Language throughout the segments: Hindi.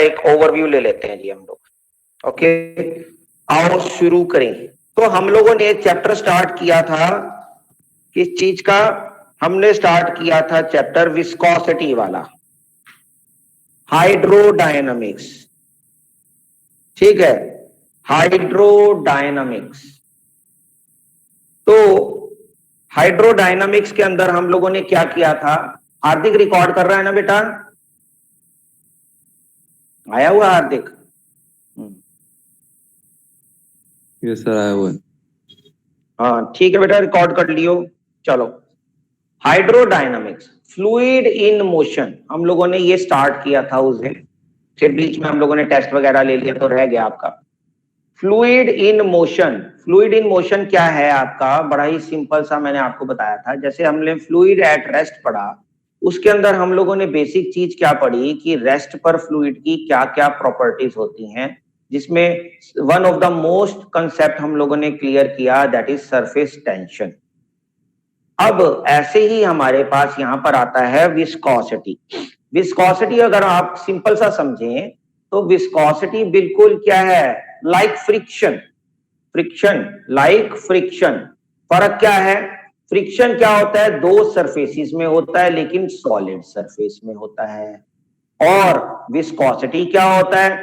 एक ओवरव्यू ले लेते हैं जी हम लोग। ओके, आओ शुरू करें। तो हम लोगों ने एक चैप्टर स्टार्ट किया था, किस चीज का? हमने स्टार्ट किया था चैप्टर विस्कोसिटी वाला, हाइड्रोडायनामिक्स। ठीक है, हाइड्रोडायनामिक्स। तो हाइड्रोडायनामिक्स के अंदर हम लोगों ने क्या किया था? हार्दिक रिकॉर्ड कर रहा है ना बेटा? आया हुआ हार्दिक? यस सर, आया हुआ है। हाँ ठीक है बेटा, रिकॉर्ड कर लियो। चलो, हाइड्रोडायनामिक्स, फ्लूइड इन मोशन, हम लोगों ने ये स्टार्ट किया था उस दिन, फिर बीच में हम लोगों ने टेस्ट वगैरह ले लिया तो रह गया आपका। Fluid in motion, fluid in motion क्या है आपका? बड़ा ही सिंपल सा मैंने आपको बताया था। जैसे हमने फ्लूइड एट रेस्ट पढ़ा, उसके अंदर हम लोगों ने बेसिक चीज क्या पढ़ी कि रेस्ट पर फ्लूइड की क्या क्या प्रॉपर्टीज होती हैं, जिसमें one of the most concept हम लोगों ने क्लियर किया, दैट इज सरफेस टेंशन। अब ऐसे ही हमारे पास यहां पर आता है विस्कोसिटी। विस्कोसिटी अगर आप सिंपल सा समझें तो विस्कोसिटी बिल्कुल क्या है? Like friction, friction like friction. फर्क क्या है? फ्रिक्शन क्या होता है? दो सरफेसिस में होता है लेकिन सॉलिड सरफेस में होता है। और विस्कोसिटी क्या होता है?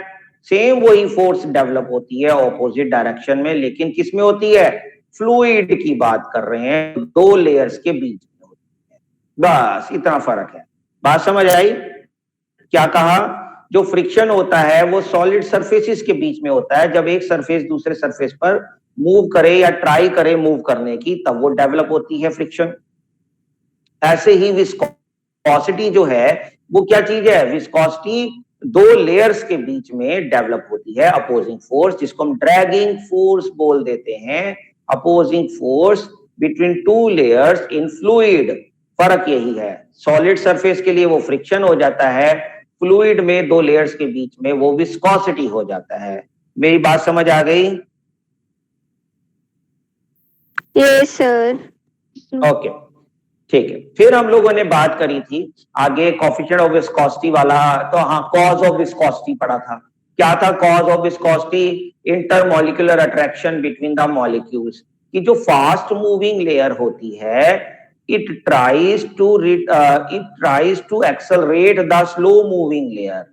सेम वही फोर्स डेवलप होती है ऑपोजिट डायरेक्शन में, लेकिन किस में होती है? फ्लूइड की बात कर रहे हैं, दो लेयर्स के बीच में होती है। बस इतना फर्क है। बात समझ आई? क्या कहा? जो फ्रिक्शन होता है वो सॉलिड सरफेसिस के बीच में होता है, जब एक सरफेस दूसरे सरफेस पर मूव करे या ट्राई करे मूव करने की, तब वो डेवलप होती है फ्रिक्शन। ऐसे ही विस्कोसिटी जो है वो क्या चीज है? विस्कोसिटी दो लेयर्स के बीच में डेवलप होती है, अपोजिंग फोर्स, जिसको हम ड्रैगिंग फोर्स बोल देते हैं। Opposing force between two layers इन फ्लूइड। फर्क यही है, सॉलिड सरफेस के लिए वो फ्रिक्शन हो जाता है, फ्लूइड में दो लेयर्स के बीच में वो विस्कोसिटी हो जाता है। मेरी बात समझ आ गई? Yes sir. ओके ठीक है। फिर हम लोगों ने बात करी थी आगे कोएफिशिएंट ऑफ विस्कोसिटी वाला, तो हाँ, कॉज ऑफ विस्कोसिटी पढ़ा था। क्या था cause of viscosity? Intermolecular attraction between the molecules. कि जो फास्ट मूविंग लेयर होती है, it tries to accelerate the slow moving layer,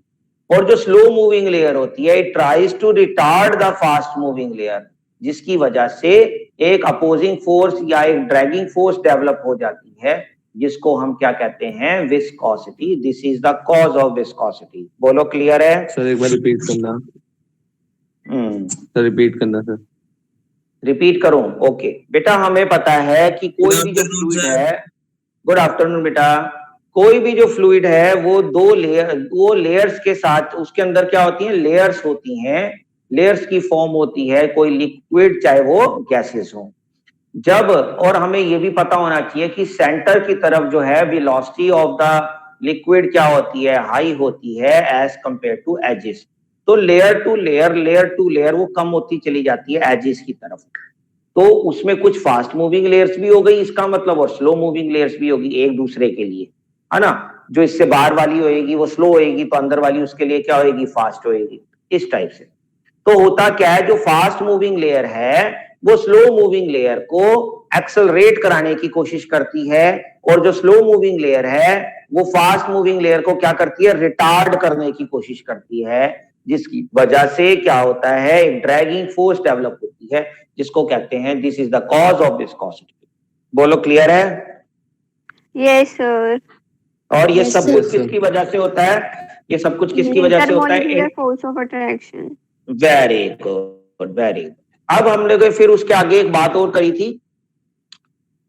और जो स्लो मूविंग लेयर होती है, it tries to retard the fast moving layer, जिसकी वजह से एक अपोजिंग फोर्स या एक ड्रैगिंग फोर्स डेवलप हो जाती है, जिसको हम क्या कहते हैं? Viscosity. This is the cause of viscosity. बोलो, क्लियर है? सर एक बार रिपीट करना। सर रिपीट करना सर। रिपीट करूं? ओके बेटा, हमें पता है कि कोई भी जो फ्लूइड है, गुड आफ्टरनून बेटा, कोई भी जो फ्लूइड है वो वो लेयर्स के साथ, उसके अंदर क्या होती हैं? लेयर्स होती हैं, लेयर्स की फॉर्म होती है कोई लिक्विड, चाहे वो गैसेस हो। जब, और हमें ये भी पता होना चाहिए कि सेंटर की तरफ जो है वेलोसिटी ऑफ द लिक्विड क्या होती है? हाई होती है एज कंपेयर टू एजेस। तो लेयर टू लेयर वो कम होती चली जाती है एजेस की तरफ। तो उसमें कुछ फास्ट मूविंग लेयर्स भी हो गई इसका मतलब, और स्लो मूविंग लेयर्स भी होगी एक दूसरे के लिए, है ना? जो इससे बाहर वाली होएगी वो स्लो होएगी, तो अंदर वाली उसके लिए क्या होएगी? फास्ट होएगी। इस टाइप से। तो होता क्या है, जो फास्ट मूविंग लेयर है वो स्लो मूविंग लेयर को एक्सेलरेट कराने की कोशिश करती है, और जो स्लो मूविंग लेयर है वो फास्ट मूविंग लेयर को क्या करती है? रिटार्ड करने की कोशिश करती है, जिसकी वजह से क्या होता है? एक ड्रैगिंग फोर्स डेवलप होती है, जिसको कहते हैं, this is the cause of viscosity. बोलो, क्लियर है? Yes sir. और ये सब कुछ किसकी वजह से होता है? ये सब कुछ किसकी वजह से होता है? Intermolecular force of attraction. Very good, very good. अब हम लोग फिर उसके आगे एक बात और करी थी,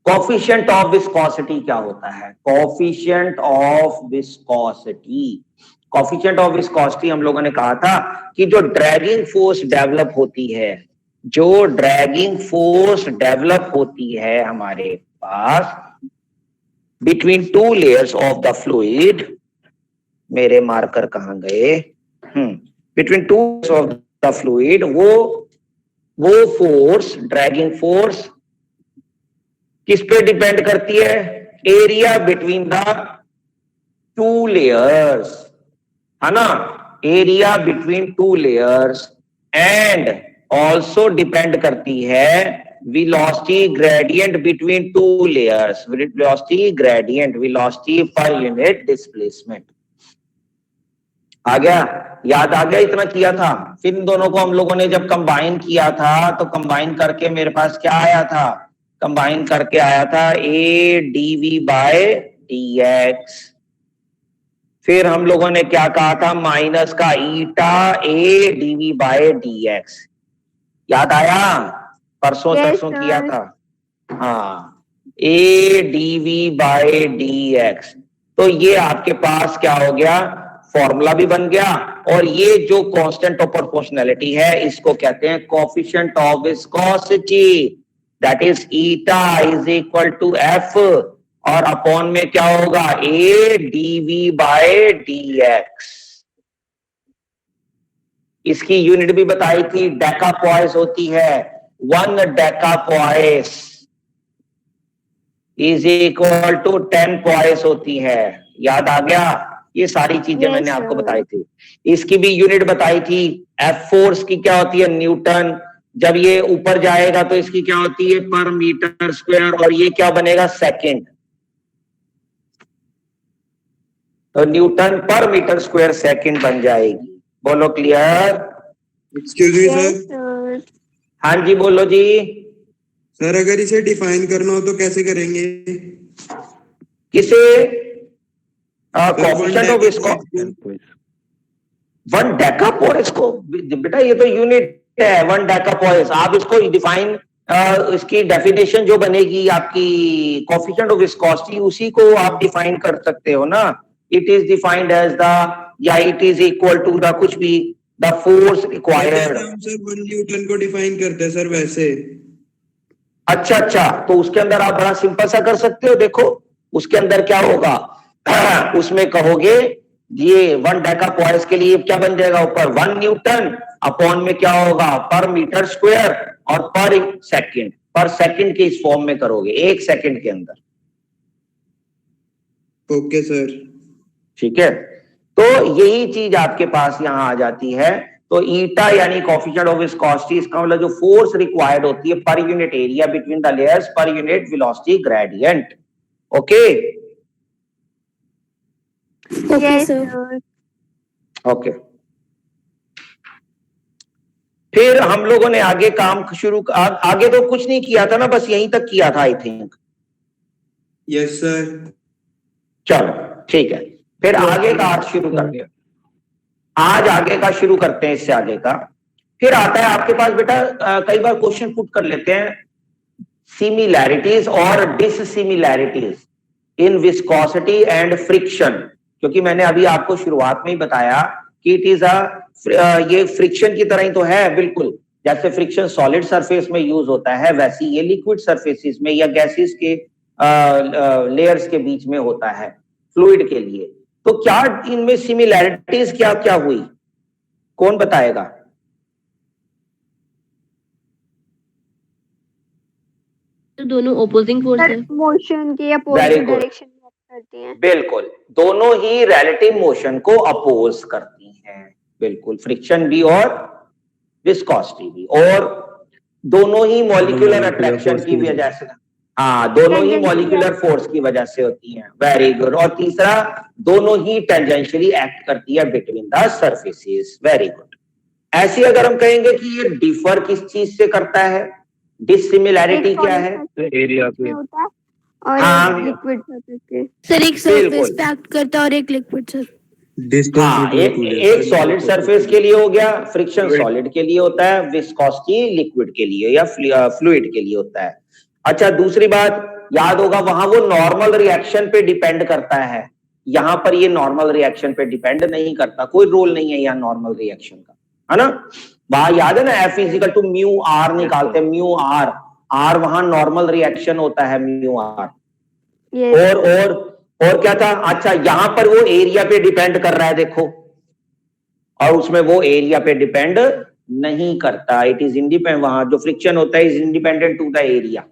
कोएफिशिएंट ऑफ विस्कोसिटी क्या होता है? Coefficient of viscosity, coefficient of viscosity हम लोगों ने कहा था कि जो ड्रैगिंग फोर्स डेवलप होती है, जो ड्रैगिंग फोर्स डेवलप होती है हमारे पास between two layers of the fluid, मेरे मार्कर कहां गए? Between two layers of the fluid, वो फोर्स, ड्रैगिंग फोर्स किस पे डिपेंड करती है? Area between the two layers, है ना? Area between two layers and also depend करती है velocity gradient between two layers, velocity gradient, velocity per unit displacement. आ गया, याद आ गया, इतना किया था। फिर इन दोनों को हम लोगों ने जब कंबाइन किया था तो कंबाइन करके मेरे पास क्या आया था, कंबाइन करके आया था ए डीवी बाय डी एक्स। फिर हम लोगों ने क्या कहा था, माइनस का ईटा ए डीवी बाय डी एक्स। याद आया, परसों Yes, तरसों sir. किया था। हाँ, ए डीवी बाय डी एक्स। तो ये आपके पास क्या हो गया, फॉर्मूला भी बन गया, और ये जो कांस्टेंट ऑफ प्रोपोर्शनैलिटी है इसको कहते हैं coefficient of viscosity, that is eta is equal to F, और अपॉन में क्या होगा, A dv by d x. इसकी यूनिट भी बताई थी, डेकापॉइस होती है, 1 decapoise is equal to 10 poise होती है। याद आ गया, ये सारी चीजें Yes, मैंने आपको sir. बताई थी। इसकी भी यूनिट बताई थी, एफ फोर्स की क्या होती है, न्यूटन। जब ये ऊपर जाएगा तो इसकी क्या होती है, पर मीटर स्क्वायर, और ये क्या बनेगा, सेकेंड। तो न्यूटन पर मीटर स्क्वायर सेकेंड बन जाएगी। बोलो clear? Excuse me Yes, sir, sir. हाँ जी, बोलो जी। सर अगर इसे डिफाइन करना हो तो कैसे करेंगे? किसे? कोएफिशिएंट ऑफ विस्कोसिटी, 1 डेकापॉइस को, बेटा ये तो यूनिट है 1 डेकापॉइस। आप इसको डिफाइन, इसकी डेफिनेशन जो बनेगी आपकी कोएफिशिएंट ऑफ विस्कोसिटी, उसी को आप डिफाइन कर सकते हो ना। It is defined as the, या it is equal to the, कुछ भी, द फोर्स रिक्वायर्ड। हम सर 1 न्यूटन को डिफाइन करते हैं सर वैसे। अच्छा अच्छा, तो उसके अंदर आप बड़ा सिंपल सा कर सकते हो। देखो उसके अंदर क्या होगा, उसमें कहोगे ये 1 डेकापॉइस के लिए क्या बन जाएगा, ऊपर 1 न्यूटन, अपॉन में क्या होगा, पर मीटर स्क्वायर, और पर सेकंड के इस फॉर्म में करोगे, 1 सेकंड के अंदर। Okay sir. ठीक है, तो यही चीज आपके पास यहां आ जाती है। तो ईटा यानी कोएफिशिएंट ऑफ विस्कोसिटी, इसका मतलब जो फोर्स रिक्वायर्ड होती है per unit area between the layers per unit velocity gradient. Okay Yes, sir. Okay. फिर हम लोगों ने आगे काम शुरू, आगे तो कुछ नहीं किया था ना, बस यहीं तक किया था आई थिंक। Yes sir. चलो ठीक है, फिर आगे का आज शुरू करते हैं। आज आगे का शुरू करते हैं, इससे आगे का। फिर आता है आपके पास बेटा, कई बार क्वेश्चन पुट कर लेते हैं, सिमिलैरिटीज और डिससिमिलैरिटीज इन विस्कोसिटी एंड फ्रिक्शन। क्योंकि मैंने अभी आपको शुरुआत में ही बताया कि इट इज ये फ्रिक्शन की तरह ही तो है बिल्कुल। जैसे फ्रिक्शन सॉलिड सरफेस में यूज होता है, वैसे ये लिक्विड सरफेसेस में या गैसेस के लेयर्स के बीच में होता है, फ्लूइड के लिए। तो क्या इनमें सिमिलैरिटीज क्या क्या हुई, कौन बताएगा? तो दोनों ओपोजिंग फोर्स है। मोशन की Very अपोजिट good. डायरेक्शन में करती हैं। बिल्कुल, दोनों ही रिलेटिव मोशन को अपोज करती हैं, बिल्कुल, फ्रिक्शन भी और विस्कोसिटी भी, और दोनों ही मॉलिक्यूलर अट्रैक्शन की वजह से, हाँ, दोनों ही मॉलिक्यूलर फोर्स की वजह से होती हैं। Very good. और तीसरा, दोनों ही टेंजेंशियली एक्ट करती है between the surfaces. Very good. ऐसे अगर हम कहेंगे कि ये डिफर किस चीज से करता है, डिससिमिलैरिटी क्या है? एरिया पे होता है और हाँ। लिक्विड सरफेस के। सर एक सरफेस बिल्कुल। पे एक्ट करता है और एक लिक्विड सर। हाँ, एक सॉलिड सरफेस के लिए हो गया, फ्रिक्शन सॉलिड के लिए होता है, विस्कोसिटी लिक्विड के लिए या फ्लूइड के लिए होता है। अच्छा, दूसरी बात याद होगा, वहां वो नॉर्मल रिएक्शन पे डिपेंड करता है, यहां पर ये नॉर्मल रिएक्शन पे डिपेंड नहीं करता, कोई रोल नहीं है यहाँ नॉर्मल रिएक्शन का, है ना। वहां याद है ना, F is equal to mu R निकालते हैं, म्यू आर, आर वहां नॉर्मल रिएक्शन होता है, म्यू आर। Yes. और क्या था, अच्छा यहाँ पर वो एरिया पे डिपेंड कर रहा है, देखो, और उसमें वो एरिया पे डिपेंड नहीं करता, इट इज इंडिपेंडेंट। वहां जो फ्रिक्शन होता है is independent to the area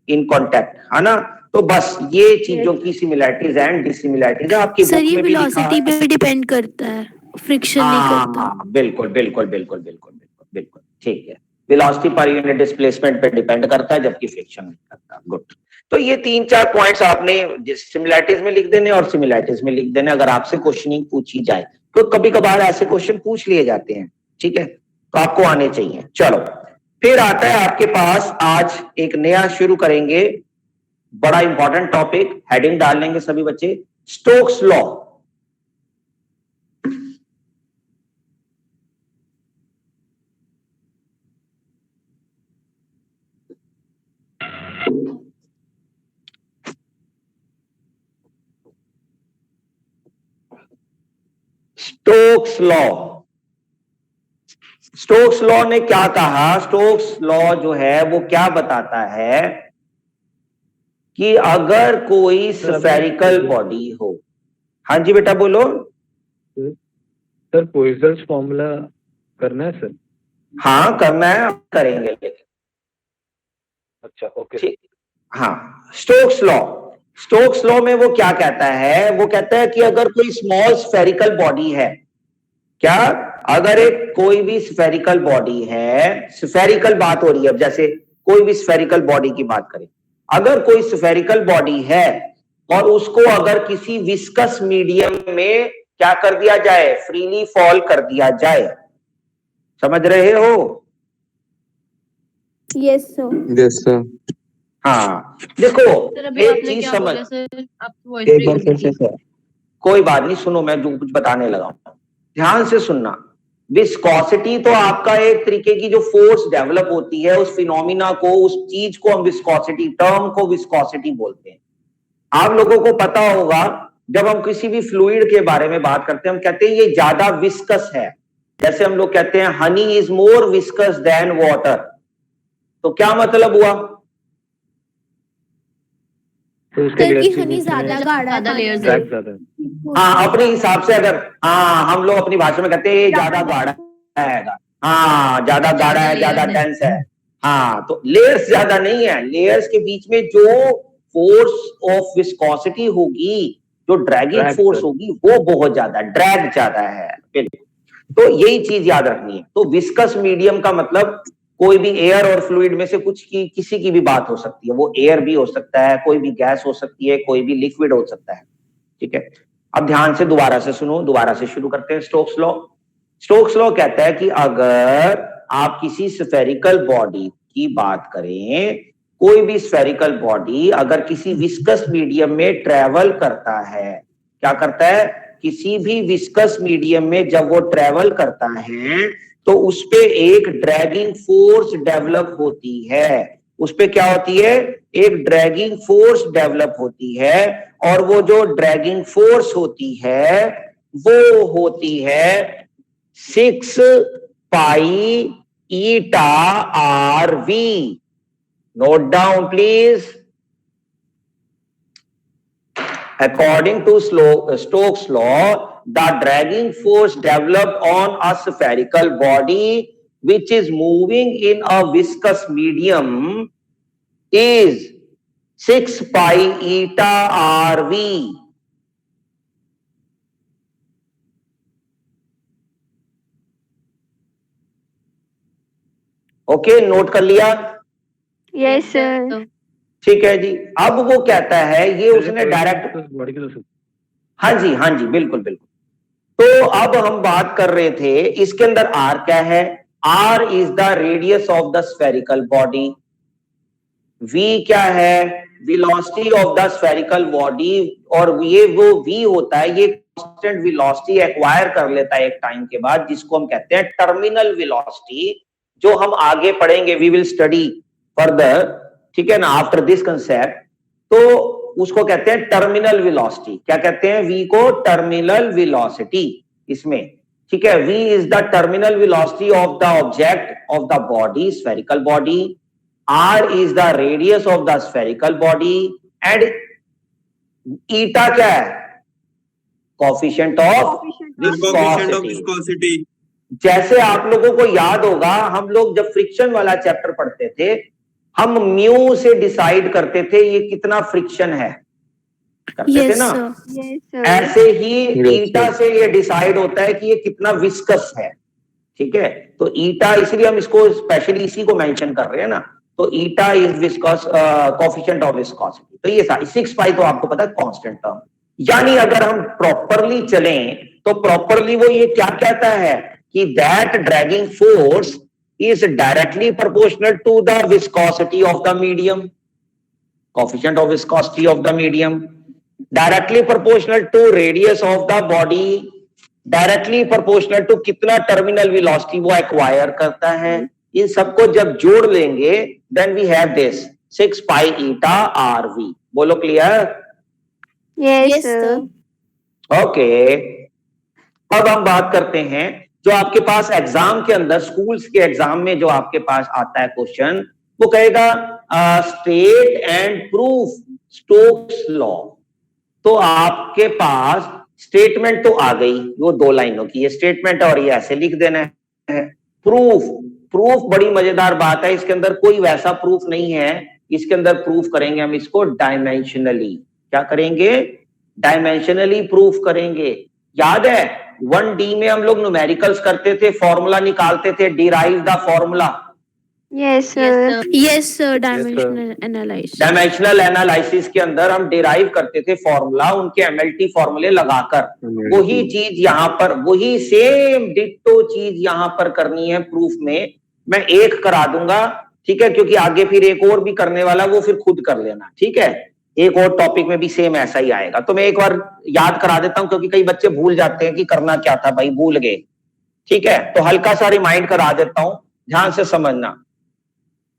in contact, है ना। तो बस ये चीजों की सिमिलैरिटीज एंड डिससिमिलैरिटीज है, आपकी सर बुक ये में भी लिखा वेलोसिटी है। पे डिपेंड करता है। फ्रिक्शन नहीं करता। हाँ बिल्कुल बिल्कुल बिल्कुल बिल्कुल बिल्कुल बिल्कुल ठीक है। वेलोसिटी पर यूनिट डिस्प्लेसमेंट पे डिपेंड करता है, जबकि फ्रिक्शन नहीं करता। गुड। तो ये 3-4 पॉइंट्स आपने सिमिलैरिटीज में लिख देने और सिमिलैरिटीज में लिख देने, अगर आपसे क्वेश्चनिंग पूछी जाए तो कभी कभार ऐसे क्वेश्चन पूछ लिए जाते हैं, ठीक है, तो आपको आने चाहिए। चलो फिर आता है आपके पास, आज एक नया शुरू करेंगे, बड़ा इंपॉर्टेंट टॉपिक, हेडिंग डाल लेंगे सभी बच्चे, Stokes law. Stokes law, Stokes law ने क्या कहा? स्टोक्स लॉ जो है वो क्या बताता है कि अगर कोई स्फेरिकल बॉडी हो। हाँ जी बेटा बोलो। सर पोइसन्स फॉर्मूला करना है सर? हाँ करना है, करेंगे लेकिन। अच्छा ओके ठीक। हाँ स्टोक्स लॉ, स्टोक्स लॉ में वो क्या कहता है? वो कहता है कि अगर कोई स्मॉल स्फेरिकल बॉडी है, क्या अगर एक कोई भी स्फेरिकल बॉडी है, स्फेरिकल बात हो रही है, अब जैसे कोई भी स्फेरिकल बॉडी की बात करें, अगर कोई स्फेरिकल बॉडी है और उसको अगर किसी विस्कस मीडियम में क्या कर दिया जाए? फ्रीली फॉल कर दिया जाए। समझ रहे हो? Yes sir. Yes sir. हाँ देखो एक चीज समझ, एक बार फिर से सर। कोई बात नहीं, सुनो मैं जो कुछ बताने लगा हूं ध्यान से सुनना। विस्कोसिटी तो आपका एक तरीके की जो फोर्स डेवलप होती है, उस फिनोमिना को, उस चीज को हम विस्कोसिटी, टर्म को विस्कोसिटी बोलते हैं। आप लोगों को पता होगा जब हम किसी भी फ्लूइड के बारे में बात करते हैं, हम कहते हैं ये ज्यादा विस्कस है। जैसे हम लोग कहते हैं honey is more viscous than water, तो क्या मतलब हुआ? तो उसके सर की लेयर हनी ज्यादा गाढ़ा है, layers क्रैक ज्यादा है। हाँ अपने हिसाब से, अगर हाँ हम लोग अपनी भाषा में कहते हैं ये ज्यादा गाढ़ा है, हाँ ज्यादा गाढ़ा है, ज्यादा डेंस है। हाँ तो लेयर्स ज्यादा नहीं है, लेयर्स के बीच में जो फोर्स ऑफ विस्कोसिटी होगी, जो ड्रैगिंग Drag, फोर्स sir. होगी, वो बहुत ज्यादा, ड्रैग ज्यादा है। बिल्कुल, तो यही चीज याद रखनी है। तो विस्कस मीडियम का मतलब कोई भी एयर और फ्लूइड में से कुछ की किसी की भी बात हो सकती है, वो एयर भी हो सकता है, कोई भी गैस हो सकती है, कोई भी लिक्विड हो सकता है, ठीक है। अब ध्यान से दोबारा से सुनो, दोबारा से शुरू करते हैं स्टोक्स लॉ। स्टोक्स लॉ कहता है कि अगर आप किसी स्फेरिकल बॉडी की बात करें, कोई भी स्फेरिकल बॉडी अगर किसी विस्कस मीडियम में ट्रेवल करता है, क्या करता है? किसी भी विस्कस मीडियम में जब वो ट्रेवल करता है तो उस पे एक ड्रैगिंग फोर्स डेवलप होती है। उस पे क्या होती है? एक ड्रैगिंग फोर्स डेवलप होती है, और वो जो ड्रैगिंग फोर्स होती है वो होती है 6 pi eta R V. Note down please. According to Stokes' law, the dragging force developed on a spherical body which is moving in a viscous medium is 6 pi eta rv. Okay, note कर लिया? Yes sir. ठीक है जी। अब वो कहता है, ये उसने डायरेक्ट, बॉडी की तो हाँ जी हाँ जी बिल्कुल बिल्कुल। तो अब हम बात कर रहे थे, इसके अंदर आर क्या है? R is the radius of the spherical body. V क्या है? Velocity of the spherical body. और ये वो वी होता है, ये कांस्टेंट वेलोसिटी एक्वायर कर लेता है एक टाइम के बाद, जिसको हम कहते हैं टर्मिनल वेलोसिटी, जो हम आगे पढ़ेंगे, वी विल स्टडी फर्दर, ठीक है ना, आफ्टर दिस कंसेप्ट। तो उसको कहते हैं टर्मिनल वेलोसिटी। क्या कहते हैं? वी को टर्मिनल वेलोसिटी इसमें, ठीक है। V is the terminal velocity of the object of the body, spherical body. R is the radius of the spherical body, and eta क्या है? Coefficient of viscosity. जैसे आप लोगों को याद होगा, हम लोग जब फ्रिक्शन वाला चैप्टर पढ़ते थे, हम म्यू से डिसाइड करते थे ये कितना फ्रिक्शन है। करते थे Yes, ना। sir. Yes, sir. ऐसे ही ईटा से ये डिसाइड होता है कि ये कितना विस्कस है, ठीक है। तो ईटा, इसलिए हम इसको स्पेशली इसी को मेंशन कर रहे हैं ना। तो eta is viscous coefficient of viscosity. तो ये 6 पाई तो आपको पता है कांस्टेंट टर्म। यानी अगर हम प्रॉपरली चलें तो प्रॉपरली वो ये क्या कहता है कि that dragging force is directly proportional to the viscosity of the medium, coefficient of viscosity of the medium, directly proportional to radius of the body, directly proportional to कितना terminal velocity वो acquire करता है। इन सबको जब जोड़ लेंगे then we have this 6 pi eta RV। बोलो clear? Yes, Yes, sir. sir. Okay. अब हम बात करते हैं जो आपके पास एग्जाम के अंदर, स्कूल्स के एग्जाम में जो आपके पास आता है क्वेश्चन, वो कहेगा state and proof Stokes law. तो आपके पास स्टेटमेंट तो आ गई, वो 2 लाइनों की ये स्टेटमेंट और ये ऐसे लिख देना है। प्रूफ बड़ी मजेदार बात है, इसके अंदर कोई वैसा प्रूफ नहीं है। इसके अंदर प्रूफ करेंगे हम इसको डायमेंशनली। क्या करेंगे? डायमेंशनली प्रूफ करेंगे। याद है 1D में हम लोग न्यूमेरिकल्स करते थे, फॉर्मूला निकालते थे, derive the formula. Yes, sir. Yes, sir. Dimensional analysis. Dimensional analysis के अंदर हम डिराइव करते थे फॉर्मूला, उनके एमएलटी फॉर्मूले लगाकर। वही चीज यहाँ पर, वही सेम डिट्टो चीज यहाँ पर करनी है प्रूफ में। मैं एक करा दूंगा, ठीक है, क्योंकि आगे फिर एक और भी करने वाला, वो फिर खुद कर लेना, ठीक है। एक और टॉपिक में भी सेम ऐसा ही आएगा। तो मैं एक बार याद करा देता हूं, क्योंकि कई बच्चे भूल जाते हैं कि करना क्या था, भाई भूल गए, ठीक है। तो हल्का सा रिमाइंड करा देता हूं, ध्यान से समझना।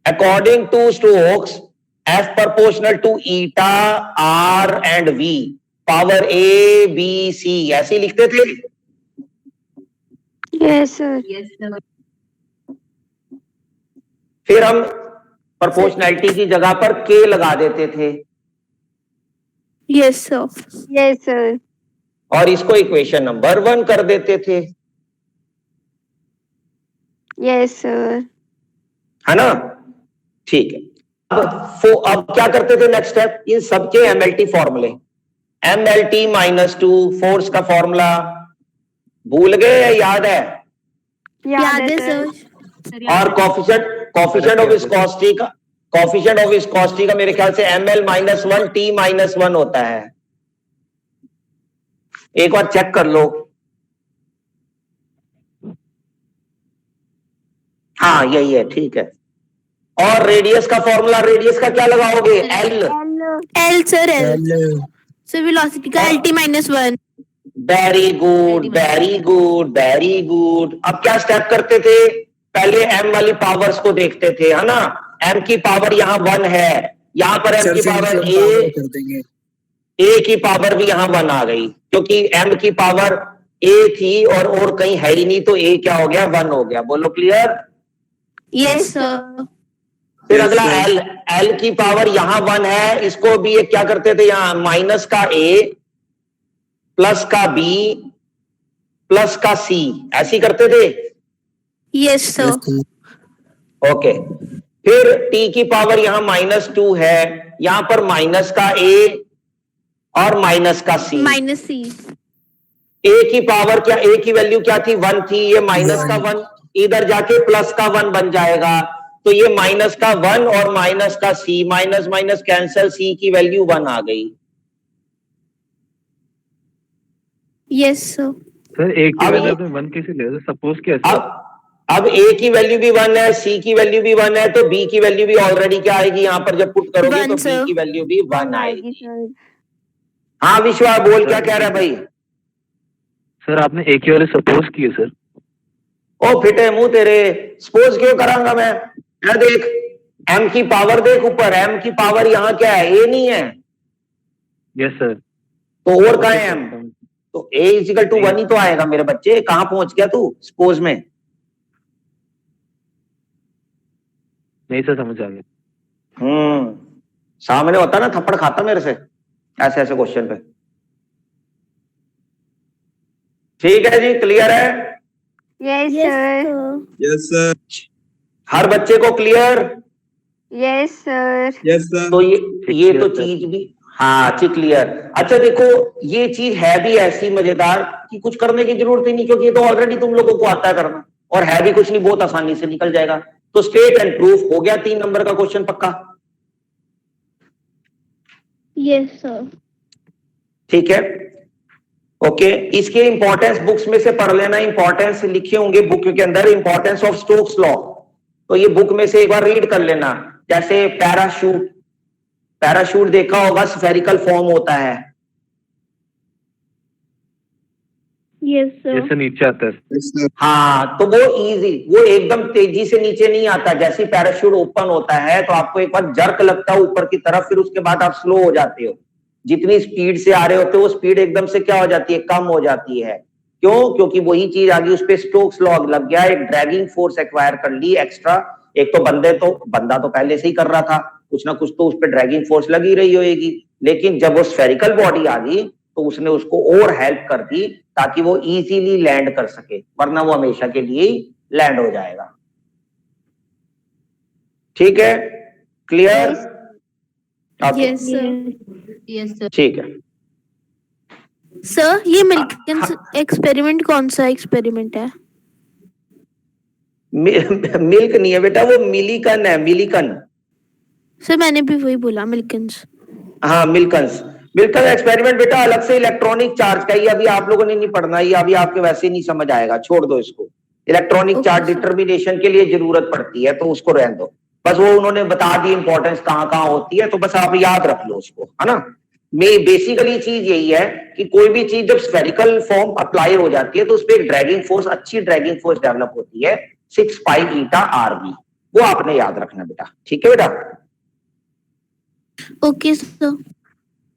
According to Stokes, F proportional to eta, R and V, power A, B, C, ऐसे लिखते थे। Yes, sir. Yes, sir. फिर हम प्रोपोर्शनैलिटी की जगह पर K लगा देते थे, Yes, sir. Yes, sir. और इसको इक्वेशन नंबर 1 कर देते थे, Yes, sir. है ना? ठीक है। अब क्या करते थे? नेक्स्ट स्टेप, इन सबके एमएलटी फॉर्मूले, MLT -2 फोर्स का फॉर्मूला भूल गए या याद है? याद है, sir. sir. और कोफिशिएंट ऑफ विस्कोसिटी का मेरे ख्याल से ML -1 T -1 होता है। एक बार चेक कर लो। हाँ यही है, ठीक है। और रेडियस का फॉर्मूला, रेडियस का क्या लगाओगे? L। L, sir. L. So velocity का LT -1. Very good, very good, very good. अब क्या स्टेप करते थे? पहले m वाली पावर्स को देखते थे, है ना। m की पावर यहाँ 1 है, यहाँ पर m की पावर a की पावर भी यहाँ 1 आ गई, क्योंकि m की पावर a थी और कहीं है ही नहीं, तो a क्या हो गया? 1 हो गया। बोलो क्लियर? Yes, sir. फिर अगला L की पावर यहाँ 1 है, इसको भी ये क्या करते थे? यहाँ माइनस का A प्लस का B प्लस का C, ऐसी करते थे। Yes, sir. ओके। फिर T की पावर यहाँ -2 है, यहाँ पर माइनस का A और माइनस का C। -C. A की पावर क्या, A की वैल्यू क्या थी? 1 थी, ये माइनस का 1 इधर जाके प्लस का 1 बन जाएगा, तो ये माइनस का 1 और माइनस का C, minus minus cancel, C की वैल्यू 1 आ गई। Yes, sir. सर एक की अब वैल्यू ये- तो 1 कैसे ले? सपोज क्या है? अब A की वैल्यू भी 1 है, C की वैल्यू भी 1 है, तो B की वैल्यू भी ऑलरेडी क्या आएगी? यहाँ पर जब पुट करोगे 1, तो sir. B की वैल्यू भी 1 आएगी। sir. हाँ विश्वा, बोल, क्या कह रहा है भाई? सर आपने एक ही वाले सपोज किए सर। ओ फिटे मुंह तेरे, सपोज क्यों करांगा मैं? यहाँ देख, M की पावर देख ऊपर, M की पावर यहाँ क्या है? A नहीं है, यस सर। तो और कहाँ है M? तो A = 1 ही तो आएगा मेरे बच्चे। कहाँ पहुंच गया तू सपोज में? नहीं सर, समझ आ गया। सामने होता ना थप्पड़ खाता मेरे से ऐसे ऐसे क्वेश्चन पे। ठीक है जी, क्लियर है? Yes, Yes, sir. sir. Yes, sir. हर बच्चे को clear? Yes, sir. Yes, sir. तो ये तो चीज भी, हाँ जी क्लियर। अच्छा देखो ये चीज है भी ऐसी मजेदार कि कुछ करने की जरूरत ही नहीं, क्योंकि ये तो ऑलरेडी तुम लोगों को आता है करना, और है भी कुछ नहीं, बहुत आसानी से निकल जाएगा। तो स्टेट एंड प्रूफ हो गया 3 नंबर का क्वेश्चन पक्का। Yes, sir. ठीक है, ओके। इसके इंपॉर्टेंस बुक्स में से पढ़ लेना, इंपॉर्टेंस लिखे होंगे बुक के अंदर, इंपॉर्टेंस ऑफ स्टोक्स लॉ, तो ये बुक में से एक बार रीड कर लेना। जैसे पैराशूट, पैराशूट देखा होगा, स्फेरिकल फॉर्म होता है। Yes, sir. जैसे नीचे आता है। हाँ, तो वो इजी, वो एकदम तेजी से नीचे नहीं आता। जैसे पैराशूट ओपन होता है तो आपको एक बार जर्क लगता है ऊपर की तरफ, फिर उसके बाद आप स्लो हो जाते हो। जितनी स्पीड से आ रहे होते हो वो स्पीड एकदम से क्या हो जाती है, कम हो जाती है। क्यों? क्योंकि वही चीज आ गई, उस पर स्टोक्स लॉ लग गया, एक ड्रैगिंग फोर्स एक्वायर कर ली एक्स्ट्रा। एक तो बंदा तो पहले से ही कर रहा था, कुछ ना कुछ तो उस पर ड्रैगिंग फोर्स लगी रही होगी, लेकिन जब वो स्फेरिकल बॉडी आ गई तो उसने उसको और हेल्प कर दी ताकि वो इजीली लैंड कर सके, वरना वो हमेशा के लिए ही लैंड हो जाएगा। ठीक है, clear? Yes, sir. Yes, sir. ठीक है। सर ये मिल्किंस एक्सपेरिमेंट कौन सा एक्सपेरिमेंट है? मिल्क नहीं है बेटा, वो मिलीकन है, मिलीकन। सर मैंने भी वही बोला, मिल्किंस। हाँ मिल्कन्स, मिल्कन एक्सपेरिमेंट बेटा अलग से इलेक्ट्रॉनिक चार्ज का, ये अभी आप लोगों ने नहीं पढ़ना, ये अभी आपके वैसे नहीं समझ आएगा, छोड़ दो इसको। Electronic Okay, charge sir. Determination के लिए जरूरत पड़ती है, तो उसको रहने दो। बस वो उन्होंने बता दी इंपॉर्टेंस कहाँ कहाँ होती है, तो बस आप याद रख लो उसको, है ना। में बेसिकली चीज यही है कि कोई भी चीज जब स्फेरिकल फॉर्म अप्लाई हो जाती है तो उस पर एक ड्रैगिंग फोर्स, अच्छी ड्रैगिंग फोर्स डेवलप होती है, 6 पाई ईटा आरबी, वो आपने याद रखना बेटा। ठीक है बेटा, ओके सर।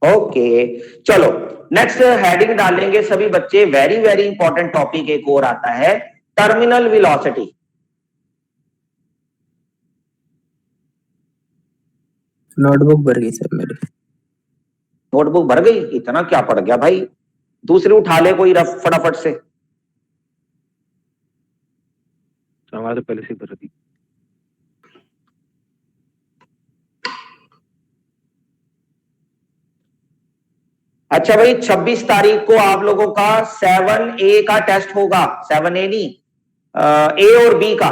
ओके। चलो नेक्स्ट हेडिंग डालेंगे सभी बच्चे, वेरी वेरी इंपॉर्टेंट टॉपिक एक और आता है, टर्मिनल वेलोसिटी। नोटबुक भर गई सर मेरी। नोटबुक भर गई? इतना क्या पड़ गया भाई, दूसरी उठा ले कोई रफ फटाफट से। हमारे पहले से भर दी। अच्छा भाई 26 तारीख को आप लोगों का 7A का टेस्ट होगा, 7A नहीं, A और B का।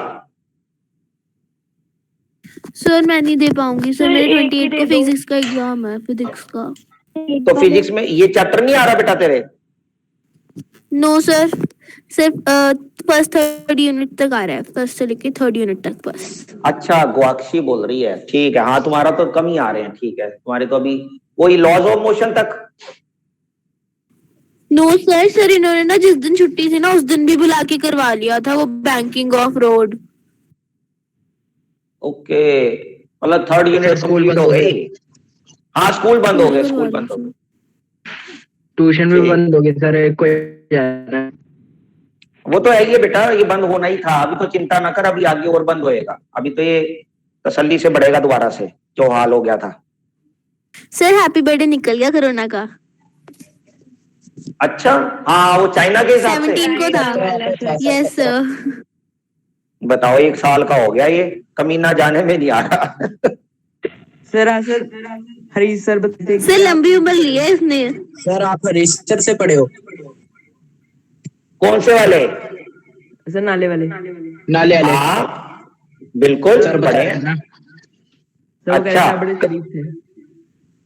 सर मैं नहीं दे पाऊंगी सर, मेरे 28 को फिजिक्स का एग्जाम है, फिजिक्स का। तो फिजिक्स में ये चैप्टर नहीं आ रहा बेटा तेरे? नो सर, सिर्फ फर्स्ट 3rd यूनिट तक आ रहा है, फर्स्ट से लेके 3rd यूनिट तक बस। अच्छा गुआक्षी बोल रही है, ठीक है। हाँ तुम्हारा तो कम ही आ रहे हैं, ठीक है, तुम्हारे तो अभी वही लॉज ऑफ मोशन तक। नो सर, सर इन्होंने ना जिस दिन छुट्टी थी ना उस दिन भी बुला के करवा लिया था वो बैंकिंग ऑफ रोड। ओके, मतलब 3rd यूनिट कंप्लीट हो गई। हाँ स्कूल बंद हो गए, स्कूल बंद हो गए, ट्यूशन भी बंद हो गई सर, कोई जा रहा है। वो तो है ही है बेटा, ये बंद होना ही था, अभी तो चिंता ना कर, अभी आगे और बंद होएगा, अभी तो ये तसल्ली से बढ़ेगा दोबारा से, जो हाल हो गया था। सर हैप्पी बर्थडे निकल गया कोरोना का। अच्छा हाँ, वो चाइना के हिसाब से 17 को था। Yes sir. बताओ 1 साल का हो गया, ये कमीना जाने में नहीं आ रहा। सर सर हरीश सर बताते सर लंबी उम्र ली है इसने। सर आप हरीश सर से पढ़े हो? कौन से वाले? सर नाले वाले। नाले वाले हाँ बिल्कुल सर पढ़े। बताया ना। सर वो कहते अच्छा। हैं बड़े शरीफ थे।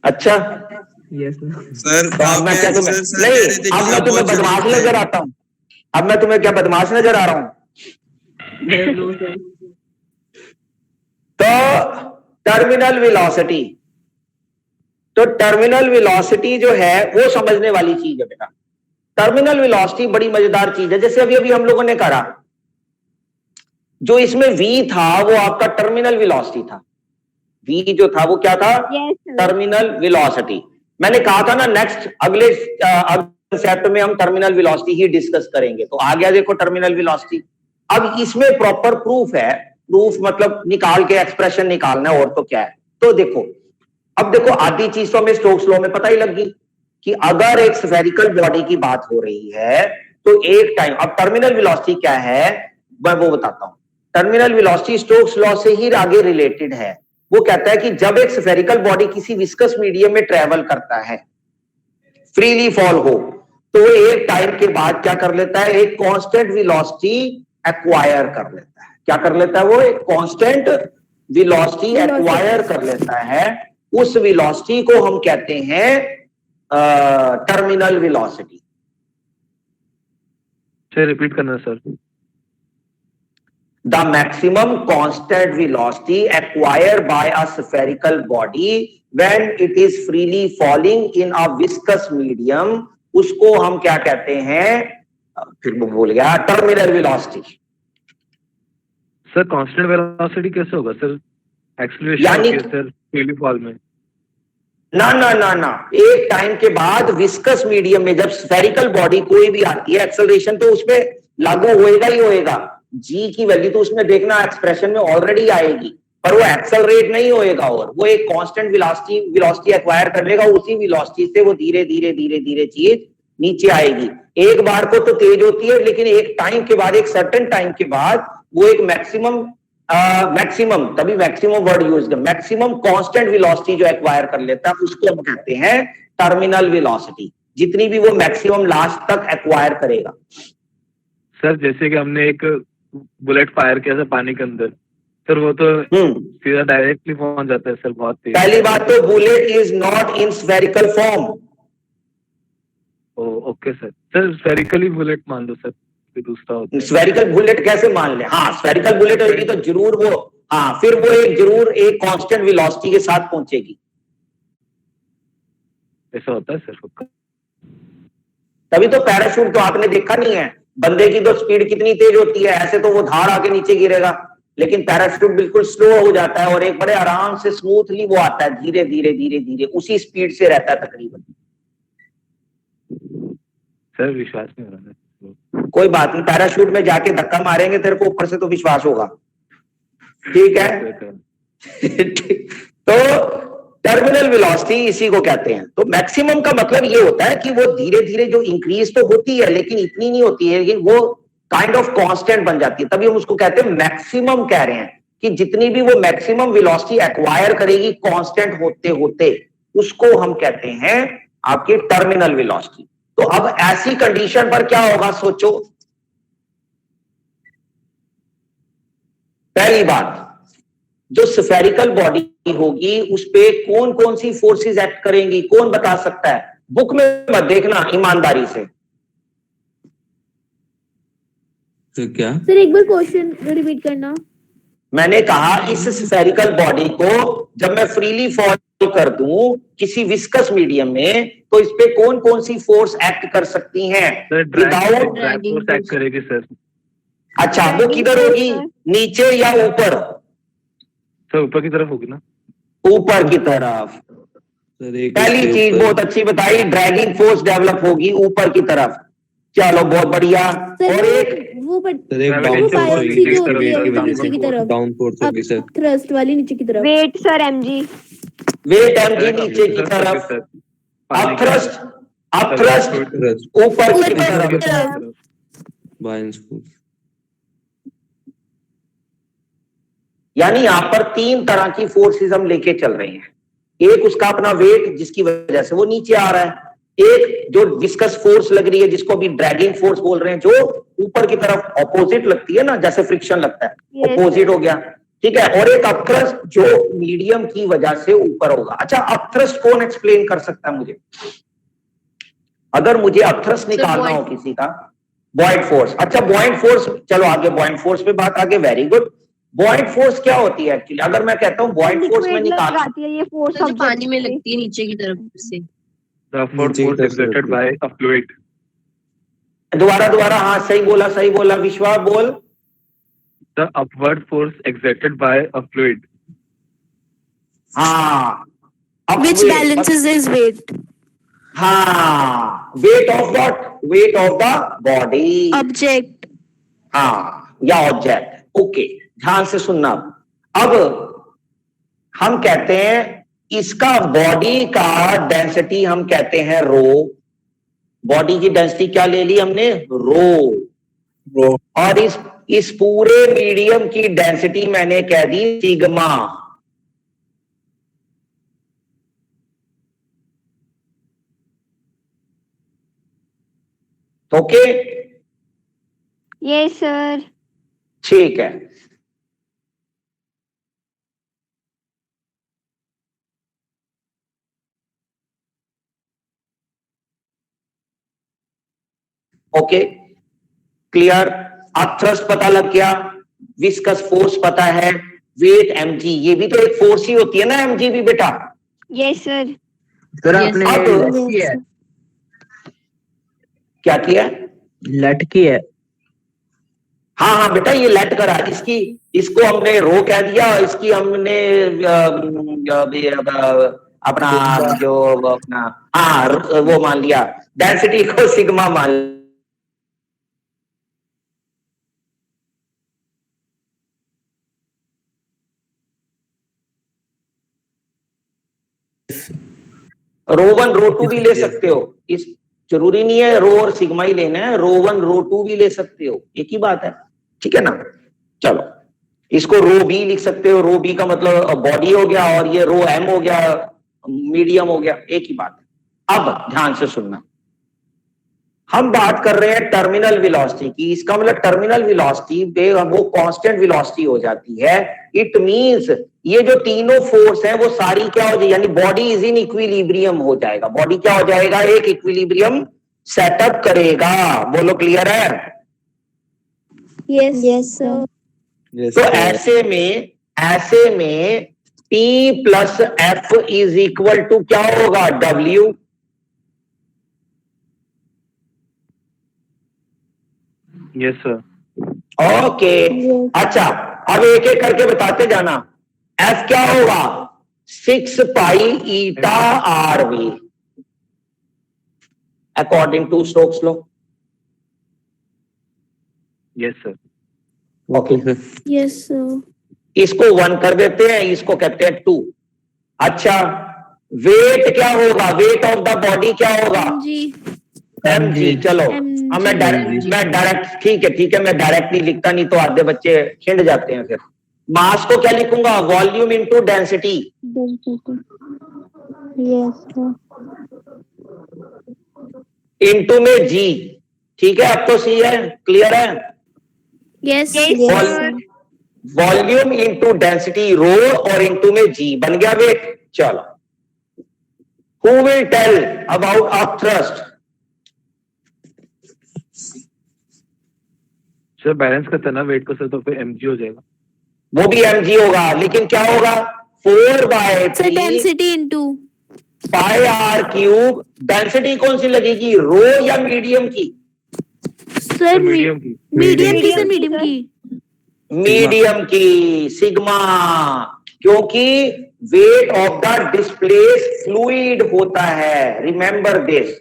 अच्छा यस सर तो अब मैं क्या तुम्हें नहीं, अब मैं तुम्हें बदमाश नजर आता हूँ? अब मैं तुम्हें क्या बदमाश नजर आ रहा हूँ? सर। तो टर्मिनल वेलोसिटी, तो टर्मिनल वेलोसिटी जो है वो समझने वाली चीज है बेटा। टर्मिनल वेलोसिटी बड़ी मजेदार चीज है, जैसे अभी अभी हम लोगों ने करा, जो इसमें v था वो आपका टर्मिनल वेलोसिटी था। v जो था वो क्या था? Yes, sir. Terminal velocity. मैंने कहा था ना नेक्स्ट अगले सेट में हम टर्मिनल वेलोसिटी ही डिस्कस करेंगे, तो आ गया देखो टर्मिनल वेलोसिटी। अब इसमें प्रॉपर प्रूफ है, प्रूफ मतलब निकाल के एक्सप्रेशन निकालना है, और तो क्या है। तो देखो अब देखो आधी चीज तो हमें स्टोक्स लॉ में पता ही लग गई कि अगर एक स्फेरिकल बॉडी की बात हो रही है तो एक टाइम, अब टर्मिनल वेलोसिटी क्या है मैं वो बताता हूं। टर्मिनल वेलोसिटी स्टोक्स लॉ से ही आगे रिलेटेड है, वो कहता है कि जब एक स्फेरिकल बॉडी किसी विस्कस मीडियम में ट्रेवल करता है, फ्रीली फॉल हो, तो वो एक टाइम के बाद क्या कर लेता है, एक कांस्टेंट वेलोसिटी एक्वायर कर लेता है। क्या कर लेता है वो? एक कांस्टेंट वेलोसिटी एक्वायर कर लेता है। उस वेलोसिटी को हम कहते हैं टर्मिनल वेलोसिटी। सर रिपीट करना sir. The maximum constant velocity acquired by a spherical body when it is freely falling in a viscous medium, उसको हम क्या कहते हैं? फिर वो भूल गया, terminal velocity. Sir constant velocity कैसे होगा सर? एक्सेलरेशन यानी सर फ्रीली फॉल में? ना ना ना ना, एक टाइम के बाद विस्कस मीडियम में जब स्फेरिकल बॉडी कोई भी आती है, एक्सेलरेशन तो उसमें लागू होएगा ही होएगा। जी की वैल्यू तो उसमें देखना एक्सप्रेशन में ऑलरेडी आएगी, पर वो एक्सेलरेट नहीं होएगा, और वो एक कांस्टेंट वेलोसिटी एक्वायर कर लेगा। उसी वेलोसिटी से वो धीरे धीरे धीरे धीरे चीज नीचे आएगी। एक बार को तो तेज होती है, लेकिन एक टाइम के बाद, एक सर्टेन टाइम के बाद वो एक मैक्सिमम तभी मैक्सिमम वर्ड यूज कर, मैक्सिमम कांस्टेंट वेलोसिटी जो एक्वायर कर लेता है उसको हम कहते हैं टर्मिनल वेलोसिटी, जितनी भी वो मैक्सिमम लास्ट तक एक्वायर करेगा। सर जैसे कि हमने एक बुलेट फायर किया था पानी के अंदर, सर वो तो सीधा डायरेक्टली पहुंच जाता है सर, बहुत तेज। पहली बात तो bullet is not in spherical form. Okay sir. Sir spherically bullet मान लो सर, दूसरा होता है। स्फेरिकल बुलेट कैसे मान ले? हाँ, स्फेरिकल बुलेट होगी तो जरूर वो, हाँ, फिर वो जरूर एक कांस्टेंट वेलोसिटी के साथ पहुंचेगी। ऐसा होता है सर? तभी तो पैराशूट तो आपने देखा नहीं है, बंदे की तो स्पीड कितनी तेज होती है, ऐसे तो वो धार आके नीचे गिरेगा, लेकिन पैराशूट बिल्कुल स्लो हो जाता है और एक बड़े आराम से स्मूथली वो आता है, धीरे धीरे धीरे धीरे उसी स्पीड से रहता है तकरीबन। सर विश्वास नहीं हो रहा है। कोई बात नहीं, पैराशूट में जाके धक्का मारेंगे तेरे को ऊपर से तो विश्वास होगा। ठीक है? तो टर्मिनल वेलोसिटी इसी को कहते हैं। तो मैक्सिमम का मतलब ये होता है कि वो धीरे धीरे जो इंक्रीज तो होती है, लेकिन इतनी नहीं होती है, लेकिन वो काइंड ऑफ कांस्टेंट बन जाती है। तभी हम उसको कहते हैं मैक्सिमम, कह रहे हैं कि जितनी भी वो मैक्सिमम वेलोसिटी एक्वायर करेगी कांस्टेंट होते होते, उसको हम कहते हैं आपकी टर्मिनल वेलोसिटी। तो अब ऐसी कंडीशन पर क्या होगा सोचो। पहली बात, जो स्फेरिकल बॉडी होगी उस पे कौन कौन सी फोर्सेस एक्ट करेंगी, कौन बता सकता है? बुक में मत देखना, ईमानदारी से। तो क्या सर एक बार क्वेश्चन रिपीट करना। मैंने कहा इस स्फेरिकल बॉडी को जब मैं फ्रीली फॉल कर दूं किसी विस्कस मीडियम में, तो इस पे कौन कौन सी फोर्स एक्ट कर सकती हैं? विदाउट ड्रैग फोर्स एक्ट करेगी सर। अच्छा, वो किधर होगी, नीचे या ऊपर? सर ऊपर की तरफ होगी ना। ऊपर की तरफ। सर एक पहली चीज बहुत अच्छी बताई, ड्रैगिंग फोर्स डेवलप होगी ऊपर की तरफ। चलो बहुत बढ़िया। और एक वो सर एक वो डाउन फायर फोर्स की जो होगी, होती है, नीचे की तरफ। डाउन फोर्स होगी सर। थ्रस्ट वाली नीचे की तरफ। Weight sir mg. Weight mg नीचे की तरफ, अपथ्रस्ट ऊपर की तरफ। Buoyance force. यानी यहां पर तीन तरह की फोर्सेस हम लेके चल रहे हैं। एक उसका अपना वेट जिसकी वजह से वो नीचे आ रहा है, एक जो विस्कस फोर्स लग रही है जिसको भी ड्रैगिंग फोर्स बोल रहे हैं, जो ऊपर की तरफ ऑपोजिट लगती है ना, जैसे फ्रिक्शन लगता है, ऑपोजिट हो गया। ठीक है? और एक अपथ्रस्ट जो मीडियम की वजह से ऊपर होगा। अच्छा, अपथ्रस्ट कौन एक्सप्लेन कर सकता है मुझे? अगर मुझे अपथ्रस्ट निकालना हो किसी का, बॉयड फोर्स। अच्छा, बॉयड फोर्स, चलो आगे बॉयड फोर्स पे बात आगे, वेरी गुड। बॉयड फोर्स क्या होती है एक्चुअली? अगर मैं कहता हूँ बॉयड फोर्स में निकाल, ये फोर्स जो पानी में लगती है नीचे की तरफ से। The upward force exerted by a fluid. दोबारा, हाँ सही बोला विश्वा, बोल। The upward force exerted by a fluid. हाँ, Which balances his weight. हाँ, weight of the body, Object. हाँ, या ऑब्जेक्ट। ओके, ध्यान से सुनना। अब हम कहते हैं इसका बॉडी का डेंसिटी हम कहते हैं रो। बॉडी की डेंसिटी क्या ले ली हमने? रो। और इस पूरे मीडियम की डेंसिटी मैंने कह दी सिग्मा। Okay Yes, sir. ठीक है। Okay clear. अब थ्रस्ट पता लग गया, विस्कस फोर्स पता है, वेट mg, ये भी तो एक फोर्स ही होती है ना mg भी बेटा। Yes, sir. सर Yes, आपने अब लेट किया है, क्या किया? लेट की है। हाँ हाँ बेटा ये लेट करा, इसकी इसको हमने रो कह दिया, इसकी हमने अपना जो अपना हाँ वो मान लिया, डेंसिटी को सिग्मा मान लिया। रो 1 रो 2 भी ले सकते हो, इस जरूरी नहीं है रो और सिग्मा ही लेना है, रो 1 रो 2 भी ले सकते हो, एक ही बात है, ठीक है ना। चलो इसको रो बी लिख सकते हो, रो बी का मतलब बॉडी हो गया और ये रो एम हो गया, मीडियम हो गया, एक ही बात है। अब ध्यान से सुनना, हम बात कर रहे हैं टर्मिनल वेलोसिटी की, इसका मतलब टर्मिनल वेलोसिटी वो कांस्टेंट वेलोसिटी हो जाती है। इट मींस ये जो तीनों फोर्स हैं वो सारी क्या हो जाएगी, यानी बॉडी इज इन इक्विलिब्रियम हो जाएगा, बॉडी क्या हो जाएगा, एक इक्विलिब्रियम सेटअप करेगा। बोलो क्लियर है? Yes. Yes, sir. Yes, तो sir. ऐसे में P plus F is equal to क्या होगा, W। Yes sir. ओके अच्छा, अब एक एक करके बताते जाना। F क्या होगा, 6 pi eta RV according to Stokes law. Yes sir. Okay Yes, sir. इसको 1 कर देते हैं, इसको कहते हैं 2। अच्छा वेट क्या होगा, वेट ऑफ द बॉडी क्या होगा, mg। चलो अब मैं डायरेक्ट ठीक है मैं डायरेक्ट नहीं लिखता, नहीं तो आधे बच्चे खिंड जाते हैं। फिर मास को क्या लिखूंगा, volume into density. Yes, sir. Into में g, ठीक है अब तो सी है, क्लियर है। Yes. Yes, sir. Volume into density rho और इनटू में g बन गया वेट। चलो who will tell about upthrust. Sir balance करते हैं ना वेट को सर, तो फिर mg हो जाएगा। वो भी mg होगा, लेकिन क्या होगा, 4/3 So density into पाई r क्यूब। डेंसिटी कौन सी लगेगी, रो या मीडियम की, sir मीडियम की। medium की sir medium की मीडियम की सिग्मा, क्योंकि weight of the displace fluid होता है, रिमेंबर दिस।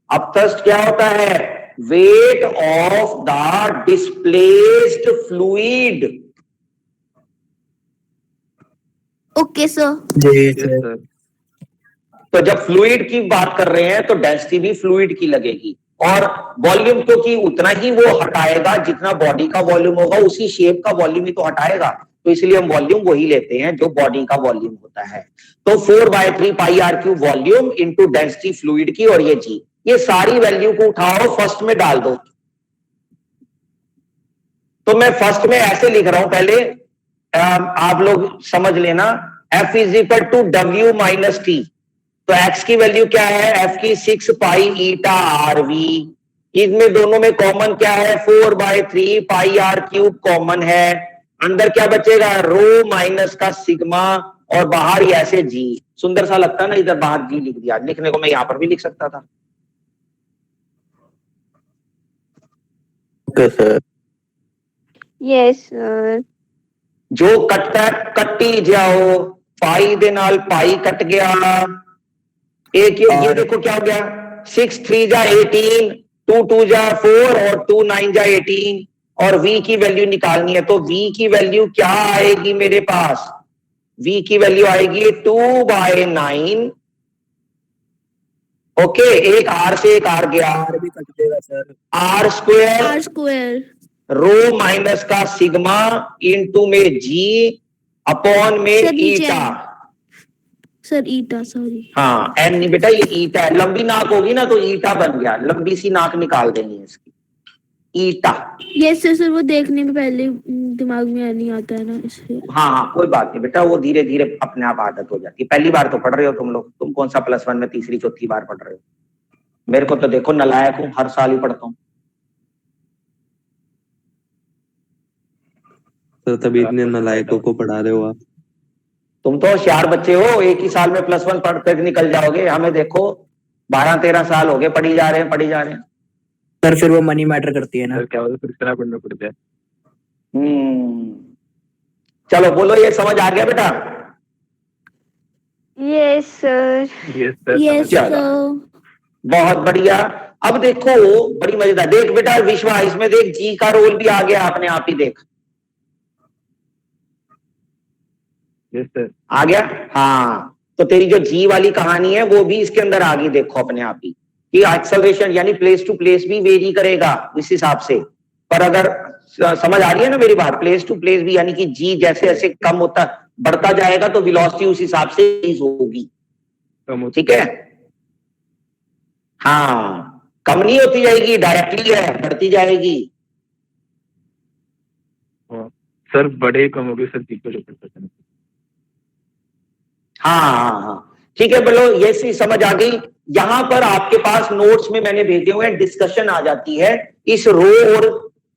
अब थ्रस्ट क्या होता है, weight of the displaced fluid. okay sir. Yes sir. तो जब फ्लूइड की बात कर रहे हैं तो डेंसिटी भी फ्लूइड की लगेगी, और वॉल्यूम क्योंकि उतना ही वो हटाएगा जितना बॉडी का वॉल्यूम होगा, उसी शेप का वॉल्यूम ही तो हटाएगा, तो इसलिए हम वॉल्यूम वही लेते हैं जो बॉडी का वॉल्यूम होता है। तो 4/3 पाई r cube volume into density fluid की, और ये g, ये सारी वैल्यू को उठाओ फर्स्ट में डाल दो। तो मैं फर्स्ट में ऐसे लिख रहा हूं, पहले आप लोग समझ लेना, F is equal to W minus T। तो x की वैल्यू क्या है, F की 6 पाई ईटा RV, इसमें दोनों में कॉमन क्या है, 4/3 पाई r क्यूब कॉमन है, अंदर क्या बचेगा, रो माइनस का सिग्मा, और बाहर ही ऐसे g। सुंदर सा लगता है ना, इधर बाहर g लिख दिया, लिखने को मैं यहां पर भी लिख सकता था। Okay sir. Yes, sir. जो कटता कट्टी जाओ, पाई दे नाल पाई कट गया, एक ये देखो क्या हो गया, 6 3 जा 18, 2 2 जा 4 और 2 9 जा 18, और v की वैल्यू निकालनी है। तो v की वैल्यू क्या आएगी मेरे पास, v की वैल्यू आएगी 2/9। ओके, एक r से एक r गया, आर भी कट देगा sir. r square R square rho minus का सिग्मा इनटू में g अपॉन में सर नीचे ईटा। सर ईटा, सॉरी। हाँ एन नहीं बेटा, ये ईटा है। लंबी नाक होगी ना तो ईटा बन गया, लंबी सी नाक निकाल देनी है इसकी, ईटा। यस सर, सर वो देखने में पहले दिमाग में नहीं आता है ना, इसलिए। हाँ हाँ कोई बात नहीं बेटा, वो धीरे धीरे अपने आप आदत हो जाती है। पहली बार तो पढ़ रहे हो तुम लोग, तुम कौन सा +1 में तीसरी चौथी बार पढ़ रहे हो। मेरे को तो देखो नालायक हूँ, हर साल ही पढ़ता हूँ। सर तभी इतने नालायकों को पढ़ा रहे हो आप। तुम तो होशियार बच्चे हो, एक ही साल में +1 पढ़ कर निकल जाओगे। हमें देखो 12-13 साल हो गए पढ़ी जा रहे हैं, पढ़ी जा रहे हैं। सर फिर वो मनी मैटर करती है ना। सर क्या होता है, फिर इतना पढ़ना पड़ता है। चलो बोलो, ये समझ आ गया बेटा? Yes, sir. Yes sir. Yes चलो। सर। बहुत बढ़िया। अब देखो बड़ी मजेदार, देख बेटा विश्वा, इसमें देख जी का रोल भी आ गया अपने आप ही, देख यस सर। आ गया। हाँ तो तेरी जो जी वाली कहानी है वो भी इसके अंदर आ गई, देखो अपने आप ही कि एक्सेलरेशन यानी प्लेस टू प्लेस भी वेरी करेगा इस हिसाब से। पर अगर समझ आ रही है ना मेरी बात, प्लेस टू प्लेस भी यानी कि जी जैसे जैसे कम होता बढ़ता जाएगा तो वेलोसिटी उस हिसाब से होगी, ठीक है। हाँ कम नहीं होती जाएगी, डायरेक्टली है, बढ़ती जाएगी। सर बड़े कम हो गए सर, ठीक है। हाँ ठीक है, बोलो ये सी समझ आ गई। यहां पर आपके पास नोट्स में मैंने भेजे हुए डिस्कशन आ जाती है इस रो और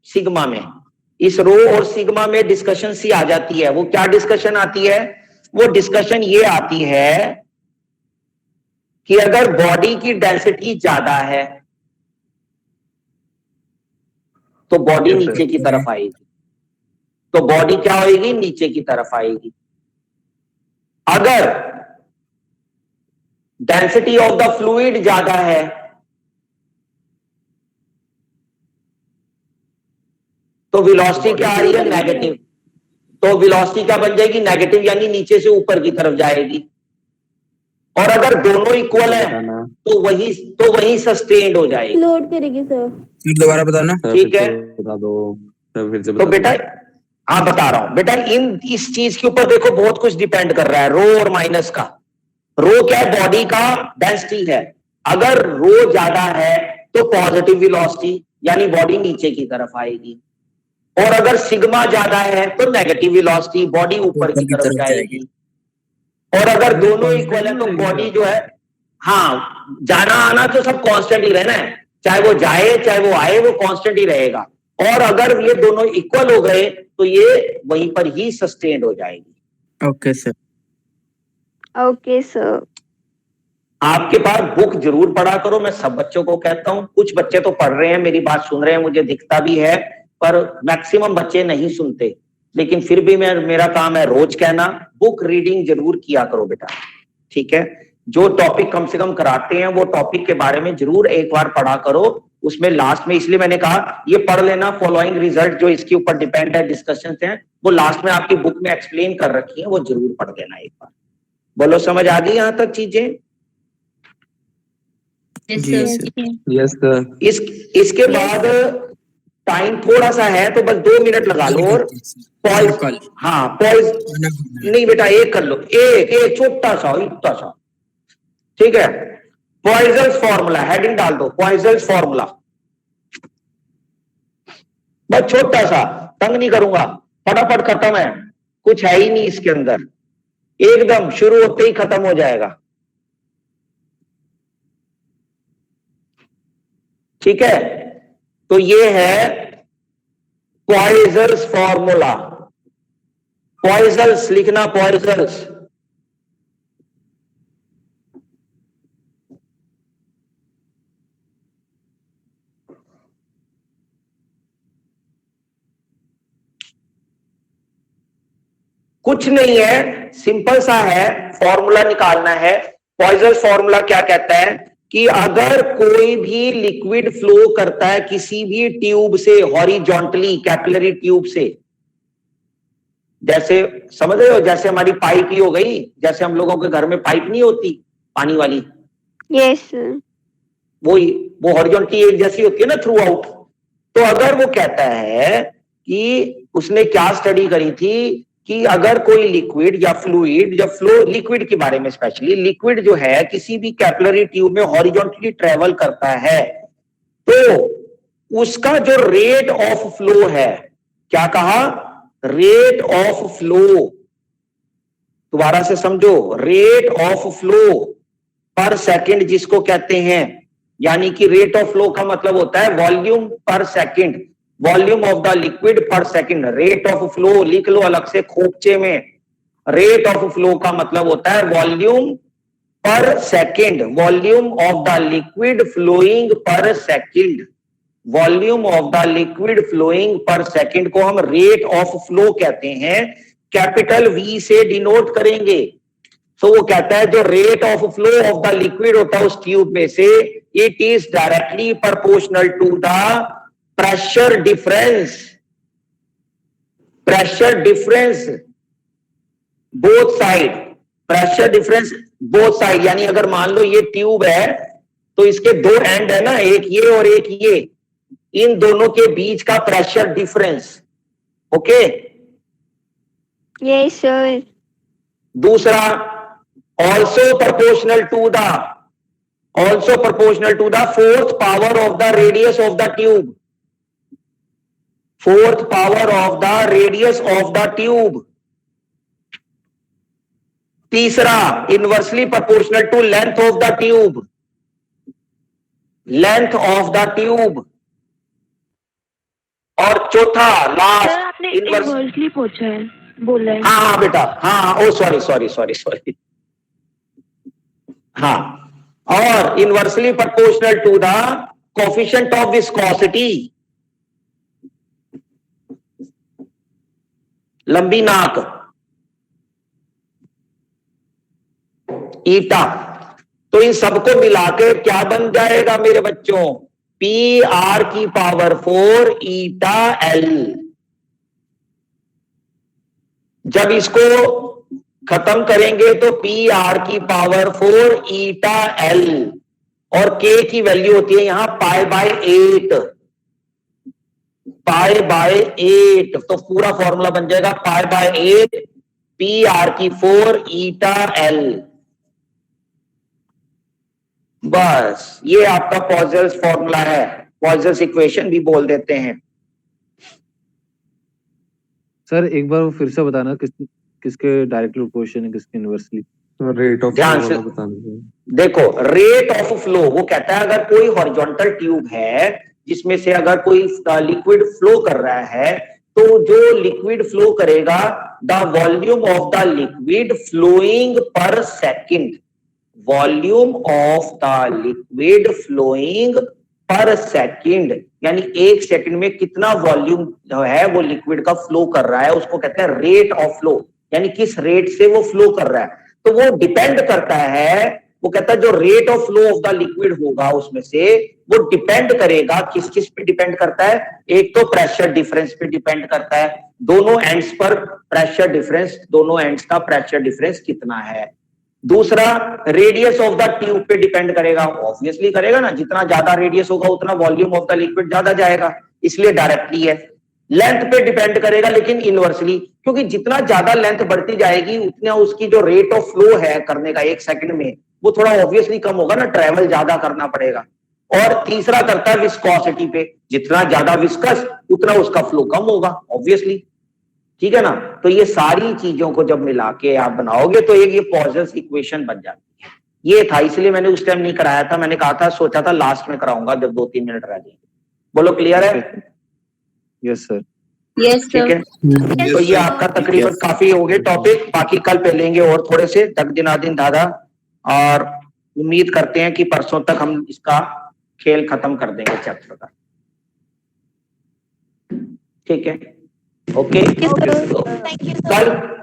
सिग्मा में, इस रो और सिग्मा में डिस्कशन सी आ जाती है। वो क्या डिस्कशन आती है? वो डिस्कशन ये आती है कि अगर बॉडी की डेंसिटी ज्यादा है तो बॉडी नीचे की तरफ आएगी, तो बॉडी क्या होगी? नीचे की तरफ आएगी। अगर डेंसिटी ऑफ द फ्लूइड ज्यादा है तो वेलोसिटी क्या आ रही है? नेगेटिव। तो वेलोसिटी क्या बन जाएगी? नेगेटिव, यानी नीचे से ऊपर की तरफ जाएगी। और अगर दोनों इक्वल है तो वही सस्टेन्ड हो जाएगी। लोड करेगी सर। दोबारा बताना। ठीक है बता दो सर, फिर से तो बेटा, हाँ बता रहा हूं बेटा, इस चीज के ऊपर देखो बहुत कुछ डिपेंड कर रहा है, रो और माइनस का। रो क्या है? बॉडी का डेंसिटी है। अगर रो ज्यादा है तो पॉजिटिव वेलोसिटी यानी बॉडी नीचे की तरफ आएगी, और अगर सिग्मा ज्यादा है तो नेगेटिव वेलोसिटी, बॉडी ऊपर की तरफ जाएगी। और अगर दोनों इक्वल है तो बॉडी जो है, हाँ जाना आना तो सब कांस्टेंट ही रहना है, चाहे वो जाए चाहे वो आए, वो कांस्टेंट ही रहेगा। और अगर ये दोनों इक्वल हो गए तो ये वहीं पर ही सस्टेन्ड हो जाएगी। Okay sir. Okay, sir. आपके पास बुक जरूर पढ़ा करो, मैं सब बच्चों को कहता हूं। कुछ बच्चे तो पढ़ रहे हैं, मेरी बात सुन रहे हैं, मुझे दिखता भी है, पर मैक्सिमम बच्चे नहीं सुनते। लेकिन फिर भी मेरा काम है रोज कहना, बुक रीडिंग जरूर किया करो बेटा, ठीक है। जो टॉपिक कम से कम कराते हैं वो टॉपिक के बारे में जरूर एक बार पढ़ा करो। उसमें लास्ट में इसलिए मैंने कहा ये पढ़ लेना, फॉलोइंग रिजल्ट जो इसके ऊपर डिपेंड है, डिस्कशन हैं, वो लास्ट में आपकी बुक में एक्सप्लेन कर रखी है, वो जरूर पढ़ लेना एक बार। बोलो समझ आ गई यहां तक चीजें? Yes sir. इसके बाद टाइम थोड़ा सा है तो बस 2 मिनट लगा लो। और पॉइज, हाँ पॉइज नहीं बेटा, एक कर लो, एक छोटा सा, इतना सा, ठीक है। पॉइजन्स फॉर्मूला, हेडिंग डाल दो, पॉइजन्स फॉर्मूला, बस छोटा सा, तंग नहीं करूंगा, फटाफट खत्म है, कुछ है ही नहीं इसके अंदर, एकदम शुरू होते ही खत्म हो जाएगा, ठीक है। तो ये है पॉइजन्स फॉर्मूला, पॉइजन्स लिखना, पॉइजन्स। कुछ नहीं है, सिंपल सा है, फॉर्मूला निकालना है। पॉइजन्स फॉर्मूला क्या कहता है कि अगर कोई भी लिक्विड फ्लो करता है किसी भी ट्यूब से हॉरिजॉन्टली, कैपिलरी ट्यूब से, जैसे समझ रहे हो, जैसे हमारी पाइप ही हो गई, जैसे हम लोगों के घर में पाइप नहीं होती पानी वाली, Yes, sir. वो हॉरिजॉन्टली एक जैसी होती है ना थ्रू आउट। तो अगर वो कहता है कि उसने क्या स्टडी करी थी कि अगर कोई लिक्विड या फ्लूइड, जब फ्लो लिक्विड के बारे में स्पेशली, लिक्विड जो है किसी भी कैपिलरी ट्यूब में हॉरिजॉन्टली ट्रेवल करता है तो उसका जो रेट ऑफ फ्लो है, क्या कहा, रेट ऑफ फ्लो, दोबारा से समझो, रेट ऑफ फ्लो पर सेकंड जिसको कहते हैं, यानी कि रेट ऑफ फ्लो का मतलब होता है volume per second, volume of the liquid पर सेकंड। रेट ऑफ फ्लो लिख लो अलग से खोपचे में, रेट ऑफ फ्लो का मतलब होता है volume per second, volume of the liquid flowing per second, volume of the liquid flowing per second को हम रेट ऑफ फ्लो कहते हैं, कैपिटल वी से डिनोट करेंगे। तो वो कहता है जो rate of flow of the liquid होता है उस ट्यूब में से, it is directly proportional to the pressure difference, pressure difference both side, pressure difference both side, यानी अगर मान लो ये ट्यूब है तो इसके दो एंड है ना, एक ये और एक ये, इन दोनों के बीच का pressure difference. Okay, Yes, sir. दूसरा also proportional to the fourth power of the radius of the tube, fourth power of the radius of the tube। तीसरा inversely proportional to length of the tube, length of the tube। और चौथा लास्ट इनवर्सली पूछा है, बोला है। हाँ बेटा, हाँ, ओ सॉरी, हाँ, और inversely proportional to the coefficient of viscosity, लंबी नाक, ईटा। तो इन सबको मिलाकर क्या बन जाएगा मेरे बच्चों, पी आर की पावर 4 ईटा एल। जब इसको खत्म करेंगे तो पी आर की पावर 4 ईटा एल, और के की वैल्यू होती है यहां पाई बाय 8, पाई बाय 8। तो पूरा फॉर्मूला बन जाएगा पाई बाय 8 पी आर की 4 ईटा एल। बस ये आपका पॉइजन्स फॉर्मूला है, पॉइजन्स इक्वेशन भी बोल देते हैं। सर एक बार वो फिर से बताना, किसके डायरेक्टली प्रोपोर्शन है, किसके इनवर्सली? रेट ऑफ ध्यान से देखो, रेट ऑफ फ्लो वो कहता है अगर कोई हॉरिजॉन्टल ट्यूब है जिसमें से अगर कोई लिक्विड फ्लो कर रहा है, तो जो लिक्विड फ्लो करेगा, the volume of the liquid flowing per second, volume of the liquid flowing per second, यानी एक सेकंड में कितना वॉल्यूम जो है वो लिक्विड का फ्लो कर रहा है, उसको कहते हैं रेट ऑफ फ्लो, यानी किस रेट से वो फ्लो कर रहा है। तो वो डिपेंड करता है, वो कहता है जो rate of flow of the liquid होगा उसमें से, वो डिपेंड करेगा किस चीज पे डिपेंड करता है, एक तो प्रेशर डिफरेंस पे डिपेंड करता है, दोनों एंड्स पर प्रेशर डिफरेंस, दोनों एंड्स का प्रेशर डिफरेंस कितना है। दूसरा रेडियस ऑफ द ट्यूब पे डिपेंड करेगा, ऑब्वियसली करेगा ना, जितना ज्यादा रेडियस होगा उतना वॉल्यूम ऑफ द लिक्विड ज्यादा जाएगा, इसलिए डायरेक्टली है। लेंथ पे डिपेंड करेगा लेकिन इनवर्सली, क्योंकि जितना ज्यादा लेंथ बढ़ती जाएगी उतना उसकी जो रेट ऑफ फ्लो है करने का एक सेकंड में, वो थोड़ा ऑब्वियसली कम होगा ना, ट्रेवल ज्यादा करना पड़ेगा। और तीसरा करता है विस्कोसिटी पे, जितना ज्यादा विस्कस उतना उसका फ्लो कम होगा ऑब्वियसली, ठीक है ना। तो ये सारी चीजों को जब मिला के आप बनाओगे तो एक ये पॉइजन्स इक्वेशन बन जाती है। ये था, इसलिए मैंने उस टाइम नहीं कराया था, मैंने कहा था, सोचा था लास्ट में कराऊंगा जब 2-3 मिनट रह जाएंगे। बोलो क्लियर है? यस सर, यस ठीक है। तो ये आपका तकरीबन काफी हो गए टॉपिक, बाकी कल पे लेंगे और थोड़े से तक दिनादिन दादा, और उम्मीद करते हैं कि परसों तक हम इसका खेल खत्म कर देंगे चैप्टर का, ठीक है। ओके,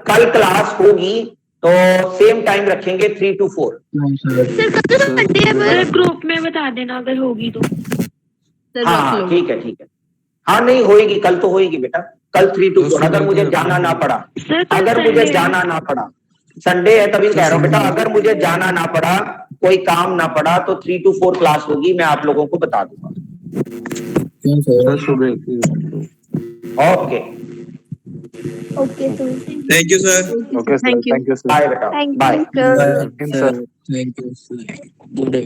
कल क्लास होगी तो सेम टाइम रखेंगे 3 to 4। सर कल तो संडे है, पर ग्रुप में बता देना अगर होगी तो। हाँ ठीक है, ठीक है, हाँ नहीं होएगी, कल तो होएगी बेटा, कल 3 to 4, अगर मुझे जाना ना पड़ा, अगर मुझे जाना ना पड़ा, संडे है तभी कह रहा हूँ बेटा, अगर मुझे जाना ना पड़ा, कोई काम ना पड़ा, तो 3 to 4 क्लास होगी, मैं आप लोगों को बता दूंगा। Okay. Okay sir thank you sir. Okay sir, Thank you. Thank you sir. Bye बेटा, Thank bye. you, sir. Thank you sir. Thank you sir. Good